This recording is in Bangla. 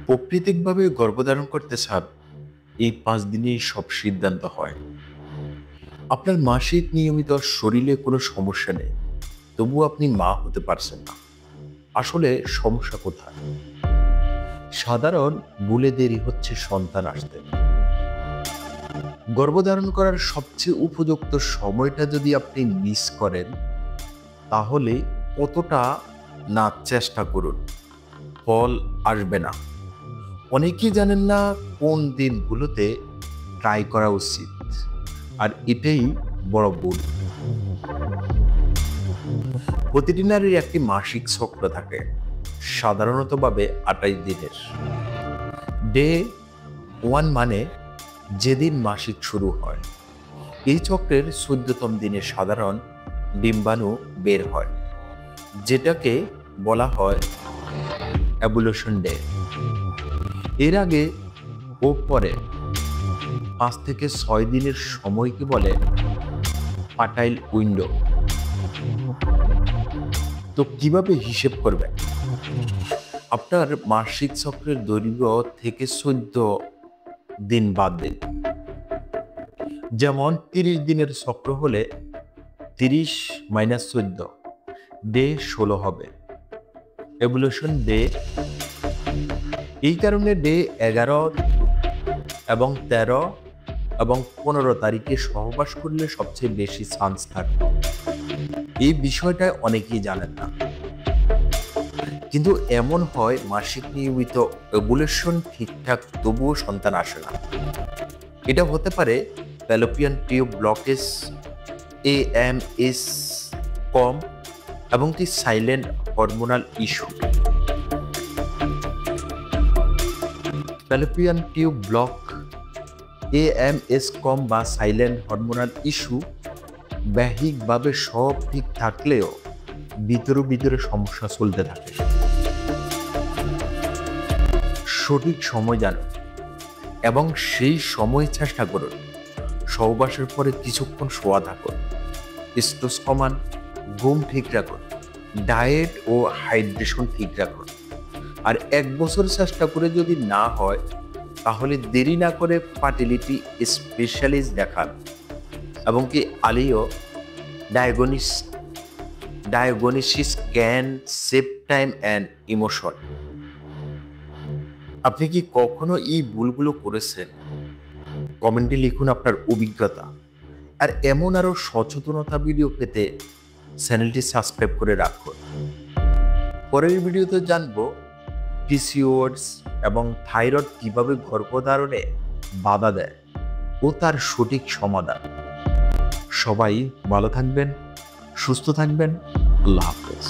প্রাকৃতিকভাবে গর্ভধারণ করতে চান, এই 5 দিনেই সব সিদ্ধান্ত হয়। আপনার মাসিক নিয়মিত, শরীরে কোনো সমস্যা নেই, তবুও আপনি মা হতে পারছেন না। আসলে সমস্যা কোথায়? সাধারণ ভুলে দেরি হচ্ছে সন্তান আসতে। গর্ভধারণ করার সবচেয়ে উপযুক্ত সময়টা যদি আপনি মিস করেন, তাহলে কতটা না চেষ্টা করুন, ফল আসবে না। অনেকেই জানেন না কোন দিনগুলোতে ট্রাই করা উচিত, আর এটাই বড় ভুল। প্রতিটি নারীর একটি মাসিক চক্র থাকে, সাধারণতভাবে 28 দিনের। ডে 1 মানে যেদিন মাসিক শুরু হয়। এই চক্রের 14তম দিনে সাধারণ ডিম্বাণু বের হয়, যেটাকে বলা হয় অ্যাবুলেশন ডে। এর আগে ও পরে 5 থেকে 6 দিনের সময়কে বলে ফার্টাইল উইন্ডো। তো কিভাবে হিসেব করবেন? আপনার মাসিক চক্রের দৈর্ঘ্য থেকে 14 দিন বাদ দিন। যেমন 30 দিনের চক্র হলে 30 - 14 ডে 16 হবে এভলিউশন ডে। এই কারণে ডে 11 এবং 13 এবং 15 তারিখে সহবাস করলে সবচেয়ে বেশি চান্স থাকে। এই বিষয়টা অনেকেই জানেন না, কিন্তু এমন হয় মাসিক নিয়মিত ওভুলেশন ঠিকঠাক, তবুও সন্তান আসে না। এটা হতে পারে ফ্যালোপিয়ান টিউব ব্লকেজ, AMS কম, এবং কি silent hormonal issue. Fallopian tube block, AMS কম বা সাইলেন্ট হরমোনাল ইস্যু বাহ্যিকভাবে সব ঠিক থাকলেও ভিতরে ভিতরে সমস্যা চলতে থাকে। সঠিক সময় জানুন এবং সেই সময় চেষ্টা করুন। সহবাসের পরে কিছুক্ষণ শোয়া থাকুন, স্ট্রেস কমান, ঘুম ঠিক রাখুন, ডায়েট ও হাইড্রেশন ঠিক রাখুন। আর 1 বছর চেষ্টা করে যদি না হয়, তাহলে দেরি না করে ফার্টিলিটি স্পেশালিস্ট দেখান, এবং কি early diagnosis can save time and emotion. আপনি কি কখনো এই ভুলগুলো করেছেন? কমেন্টে লিখুন আপনার অভিজ্ঞতা। আর এমন আরো সচেতনতা ভিডিও পেতে চ্যানেলটি সাবস্ক্রাইব করে রাখুন। পরের ভিডিওতে জানবো PCOS এবং থাইরয়েড কিভাবে গর্ভধারণে বাধা দেয় ও তার সঠিক সমাধান। সবাই ভালো থাকবেন, সুস্থ থাকবেন। আল্লাহ হাফেজ।